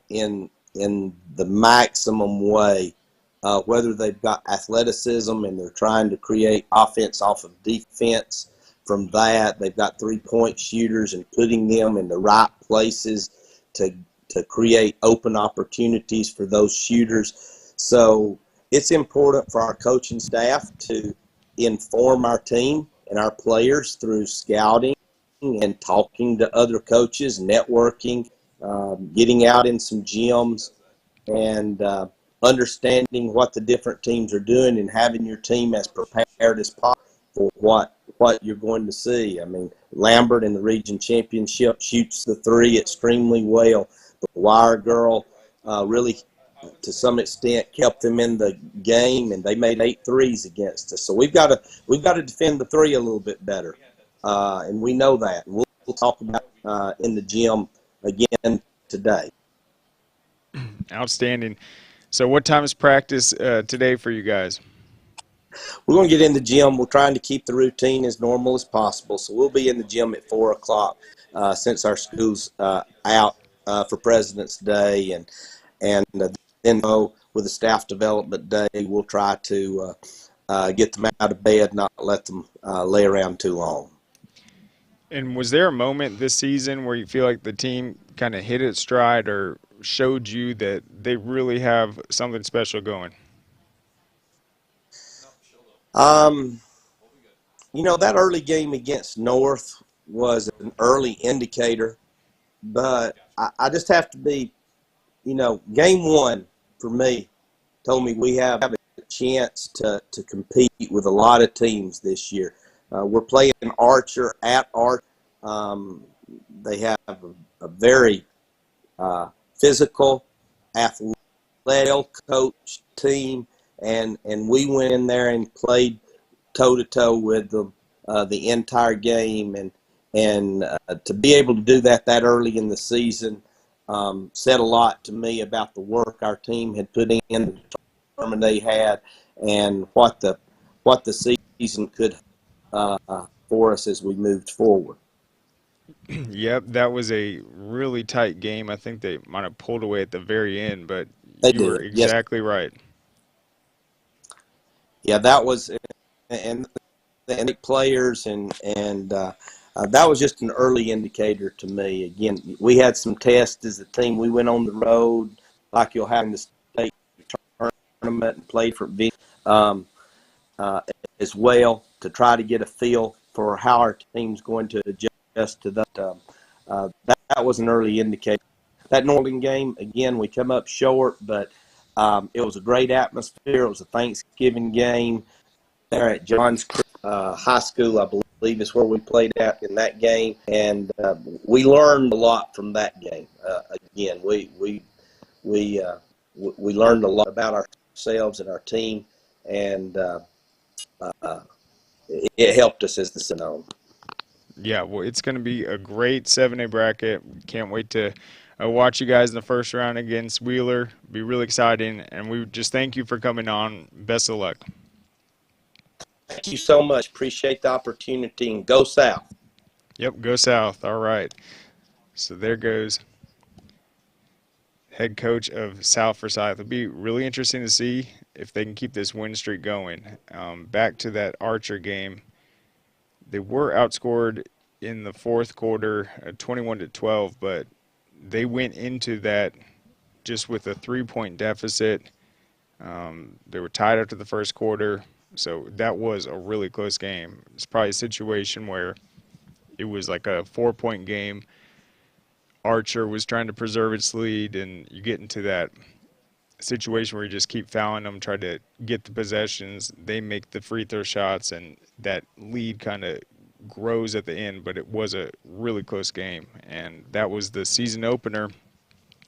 in the maximum way, whether they've got athleticism and they're trying to create offense off of defense. From that, they've got three-point shooters and putting them in the right places to create open opportunities for those shooters. So it's important for our coaching staff to inform our team and our players through scouting and talking to other coaches, networking, getting out in some gyms, and understanding what the different teams are doing and having your team as prepared as possible for what you're going to see. I mean, Lambert in the region championship shoots the three extremely well. The Wire girl really, to some extent, kept them in the game, and they made 8 threes against us. So we've got to defend the three a little bit better, and we know that. And we'll talk about in the gym again today. Outstanding. So what time is practice today for you guys? We're going to get in the gym. We're trying to keep the routine as normal as possible. So we'll be in the gym at 4 o'clock since our school's out for President's Day. And then with the staff development day, we'll try to get them out of bed, not let them lay around too long. And was there a moment this season where you feel like the team kind of hit its stride or showed you that they really have something special going? That early game against North was an early indicator, but I just have to be, game one for me told me we have a chance to compete with a lot of teams this year. We're playing Archer at Archer. They have a very physical, athletic coach team, and we went in there and played toe-to-toe with them the entire game, and to be able to do that early in the season said a lot to me about the work our team had put in, the determination they had, and what the season could for us as we moved forward. Yep, that was a really tight game. I think they might have pulled away at the very end, but They you were did. Yes. exactly right. Yeah, that was, and the players, and that was just an early indicator to me. Again, we had some tests as a team. We went on the road, like you'll have in the state tournament, and played for as well to try to get a feel for how our team's going to adjust to that. That was an early indicator. That Northern game, again, we come up short, but it was a great atmosphere. It was a Thanksgiving game. All right, Johns High School, I believe, is where we played at in that game, and we learned a lot from that game. Again, we learned a lot about ourselves and our team, and it helped us as the season on. Yeah, well, it's going to be a great 7A bracket. Can't wait to watch you guys in the first round against Wheeler. Be really exciting, and we just thank you for coming on. Best of luck. Thank you so much. Appreciate the opportunity, and go South. Yep, go South. All right. So there goes head coach of South Forsyth. It'll be really interesting to see if they can keep this win streak going. Back to that Archer game, they were outscored in the fourth quarter, 21-12, but they went into that just with a 3-point deficit. They were tied after the first quarter, so that was a really close game. It's probably a situation where it was like a 4-point game. Archer was trying to preserve its lead, and you get into that situation where you just keep fouling them, try to get the possessions. They make the free throw shots, and that lead kind of grows at the end, but it was a really close game, and that was the season opener.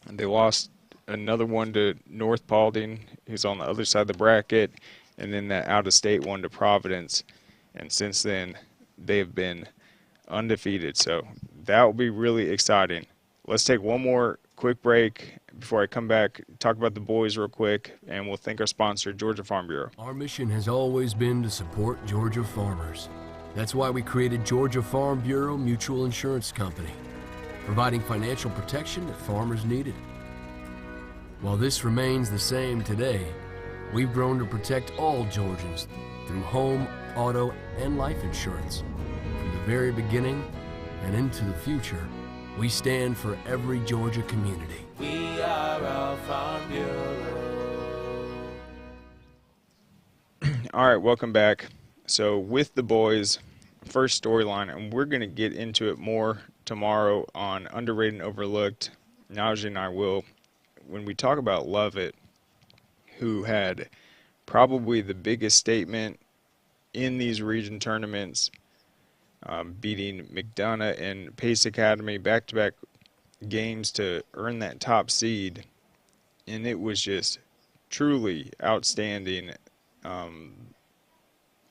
And they lost another one to North Paulding, who's on the other side of the bracket, and then that out-of-state one to Providence. And since then, they've been undefeated, so that will be really exciting. Let's take one more quick break before I come back, talk about the boys real quick, and we'll thank our sponsor, Georgia Farm Bureau. Our mission has always been to support Georgia farmers. That's why we created Georgia Farm Bureau Mutual Insurance Company, providing financial protection that farmers needed. While this remains the same today, we've grown to protect all Georgians through home, auto, and life insurance. From the very beginning and into the future, we stand for every Georgia community. We are our Farm Bureau. All right, welcome back. So with the boys, first storyline, and we're going to get into it more tomorrow on Underrated and Overlooked. Najee and I will. When we talk about Lovett, who had probably the biggest statement in these region tournaments, beating McDonough and Pace Academy back-to-back games to earn that top seed, and it was just truly outstanding.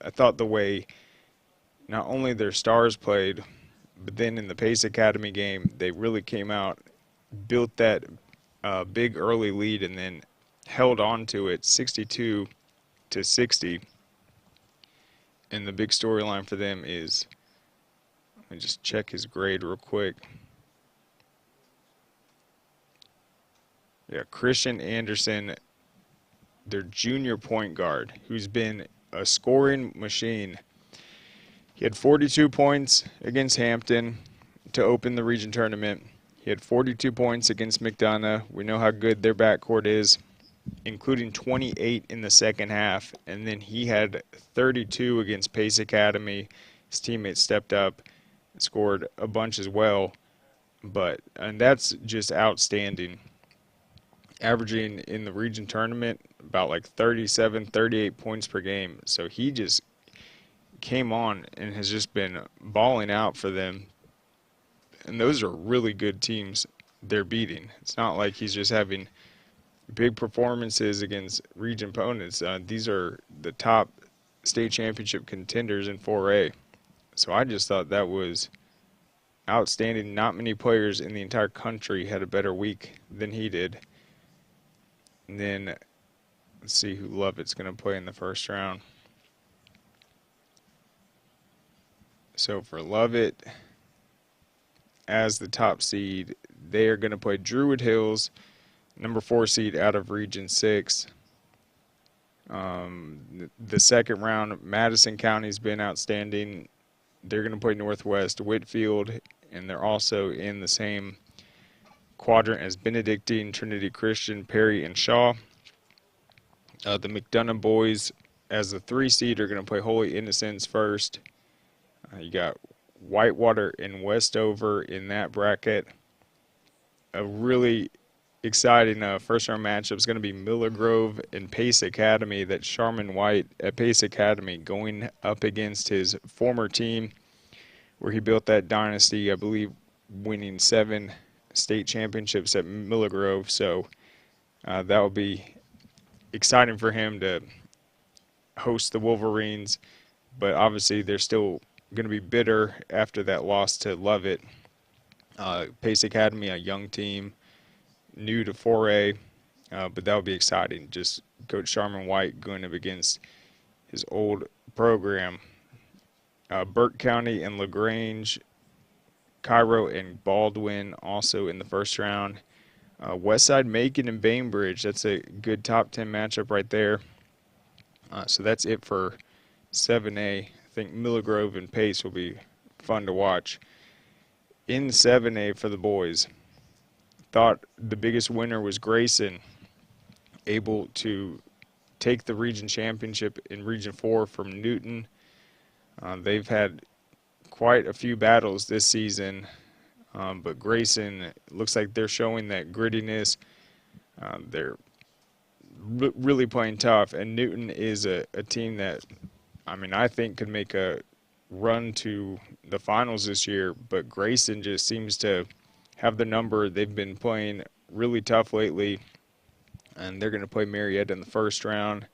I thought the way not only their stars played, but then in the Pace Academy game, they really came out, built that big early lead, and then held on to it 62-60. And the big storyline for them is, let me just check his grade real quick. Yeah, Christian Anderson, their junior point guard, who's been a scoring machine. He had 42 points against Hampton to open the region tournament. He had 42 points against McDonough. We know how good their backcourt is, including 28 in the second half. And then he had 32 against Pace Academy. His teammates stepped up and scored a bunch as well. And that's just outstanding. Averaging in the region tournament about like 37, 38 points per game. So he just came on and has just been balling out for them. And those are really good teams they're beating. It's not like he's just having big performances against region opponents. These are the top state championship contenders in 4A. So I just thought that was outstanding. Not many players in the entire country had a better week than he did. And then let's see who Lovett's going to play in the first round. So for Lovett, as the top seed, they are going to play Druid Hills, number 4 seed out of Region 6. The second round, Madison County's been outstanding. They're going to play Northwest Whitfield, and they're also in the same quadrant as Benedictine, Trinity Christian, Perry, and Shaw. The McDonough boys, as the 3 seed, are going to play Holy Innocents first. You got Whitewater and Westover in that bracket. A really exciting first round matchup is going to be Miller Grove and Pace Academy. That's Sharman White at Pace Academy going up against his former team where he built that dynasty, I believe, winning 7 state championships at Miller Grove. So that will be exciting for him to host the Wolverines, but obviously they're still going to be bitter after that loss to Lovett. Pace Academy, a young team, new to 4A, but that would be exciting. Just Coach Sharman White going up against his old program. Burke County and LaGrange, Cairo and Baldwin also in the first round. Westside, Macon, and Bainbridge, that's a good top 10 matchup right there. So that's it for 7A. I think Miller Grove and Pace will be fun to watch. In 7A for the boys, thought the biggest winner was Grayson, able to take the region championship in Region 4 from Newton. They've had quite a few battles this season, but Grayson looks like they're showing that grittiness. They're really playing tough, and Newton is a team that, I think could make a run to the finals this year, but Grayson just seems to have the number. They've been playing really tough lately, and they're going to play Marietta in the first round.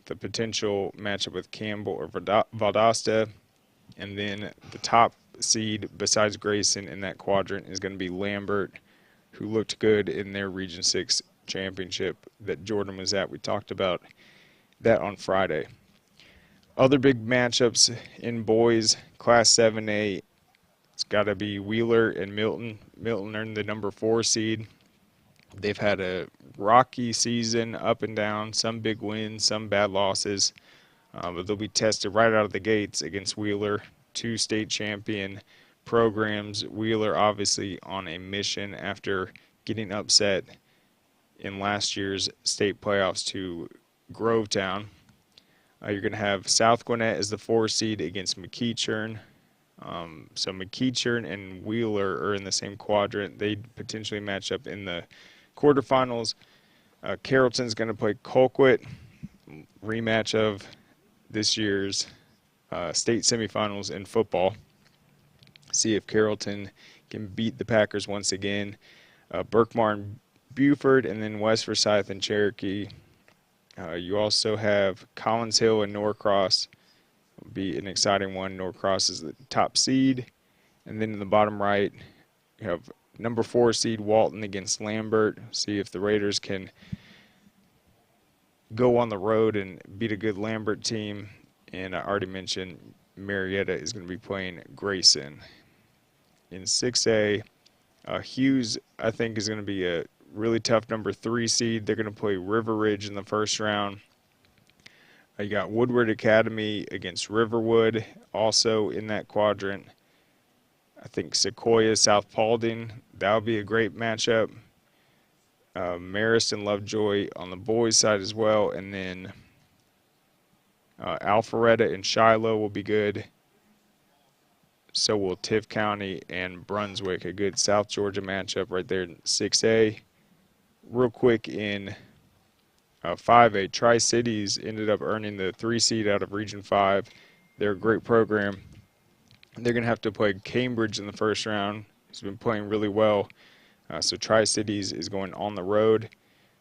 The potential matchup with Campbell or Valdosta, and then the top seed besides Grayson in that quadrant is going to be Lambert, who looked good in their Region 6 championship that Jordan was at. We talked about that on Friday. Other big matchups in boys, Class 7A, it's got to be Wheeler and Milton. Milton earned the number 4 seed. They've had a rocky season, up and down, some big wins, some bad losses, but they'll be tested right out of the gates against Wheeler, 2 state champion programs. Wheeler obviously on a mission after getting upset in last year's state playoffs to Grovetown. You're going to have South Gwinnett as the 4 seed against McEachern. So McEachern and Wheeler are in the same quadrant. They potentially match up in the quarterfinals. Carrollton's going to play Colquitt, rematch of this year's state semifinals in football. See if Carrollton can beat the Packers once again. Berkmar and Buford, and then West Forsyth and Cherokee. You also have Collins Hill and Norcross. Will be an exciting one. Norcross is the top seed. And then in the bottom right, you have number 4 seed Walton against Lambert. See if the Raiders can go on the road and beat a good Lambert team. And I already mentioned Marietta is going to be playing Grayson. In 6A, Hughes, I think, is going to be a really tough number 3 seed. They're going to play River Ridge in the first round. You got Woodward Academy against Riverwood, also in that quadrant. I think Sequoia, South Paulding, that would be a great matchup. Marist and Lovejoy on the boys' side as well. And then Alpharetta and Shiloh will be good. So will Tiff County and Brunswick, a good South Georgia matchup right there in 6A. Real quick in 5A, Tri-Cities ended up earning the 3 seed out of Region 5. They're a great program. They're going to have to play Cambridge in the first round. He's been playing really well. So Tri-Cities is going on the road.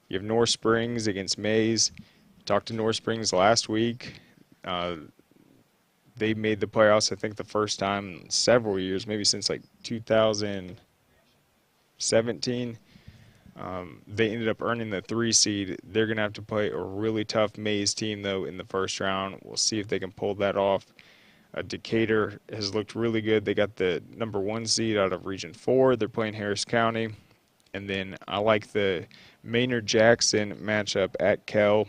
You have North Springs against Mays. Talked to North Springs last week. They made the playoffs, I think, the first time in several years, maybe since like 2017. They ended up earning the 3 seed. They're going to have to play a really tough Mays team, though, in the first round. We'll see if they can pull that off. Decatur has looked really good. They got the number 1 seed out of Region 4. They're playing Harris County. And then I like the Maynard-Jackson matchup at Kell.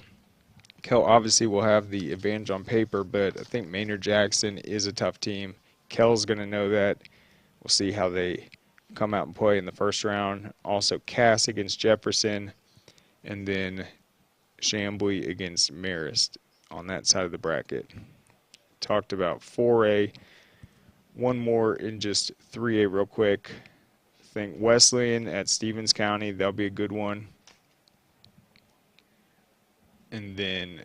Kell obviously will have the advantage on paper, but I think Maynard-Jackson is a tough team. Kell's going to know that. We'll see how they come out and play in the first round. Also Cass against Jefferson, and then Chambly against Marist on that side of the bracket. Talked about 4A. One more in just 3A real quick. think Wesleyan at Stevens County, that'll be a good one. And then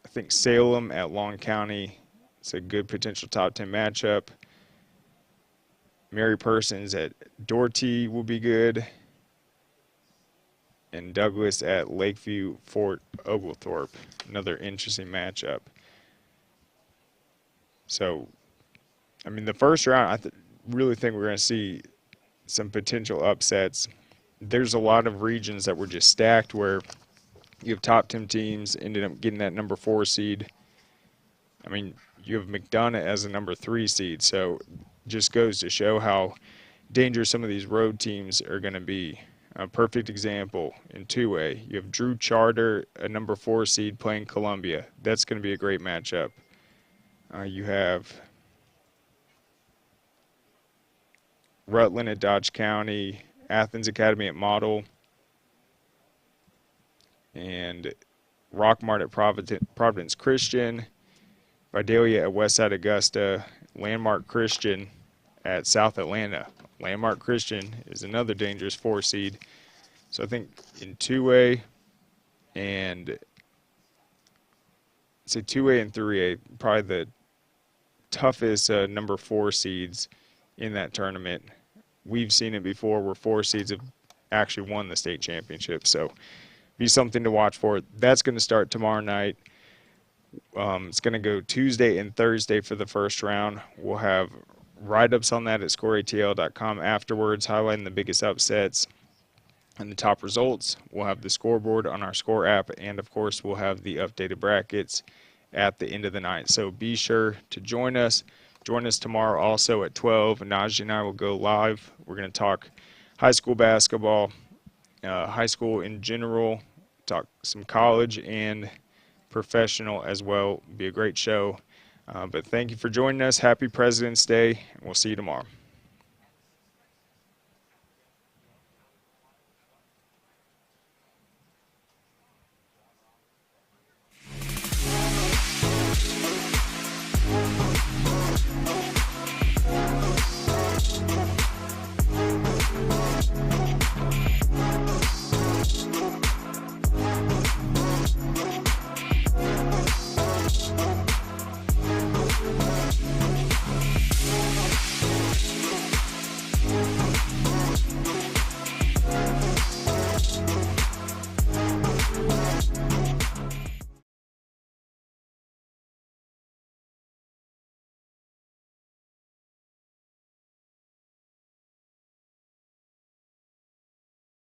I think Salem at Long County, it's a good potential top 10 matchup. Mary Persons at Doherty will be good. And Douglas at Lakeview Fort Oglethorpe, another interesting matchup. So, I mean, the first round, I really think we're going to see some potential upsets. There's a lot of regions that were just stacked where you have top 10 teams ended up getting that number 4 seed. I mean, you have McDonough as a number 3 seed, so just goes to show how dangerous some of these road teams are going to be. A perfect example in 2A, you have Drew Charter, a number 4 seed, playing Columbia. That's going to be a great matchup. You have Rutland at Dodge County, Athens Academy at Model, and Rockmart at Providence Christian, Vidalia at Westside Augusta, Landmark Christian at South Atlanta. Landmark Christian is another dangerous 4 seed. So I think in 2A and 2A and 3A, probably the toughest number 4 seeds in that tournament. We've seen it before where 4 seeds have actually won the state championship. So be something to watch for. That's going to start tomorrow night. It's going to go Tuesday and Thursday for the first round. We'll have write-ups on that at scoreatl.com afterwards, highlighting the biggest upsets and the top results. We'll have the scoreboard on our Score app, and of course we'll have the updated brackets at the end of the night. So be sure to join us. Join us tomorrow also at 12. Najee and I will go live. We're going to talk high school basketball, high school in general, talk some college and professional as well. Be a great show. But thank you for joining us. Happy President's Day, and we'll see you tomorrow.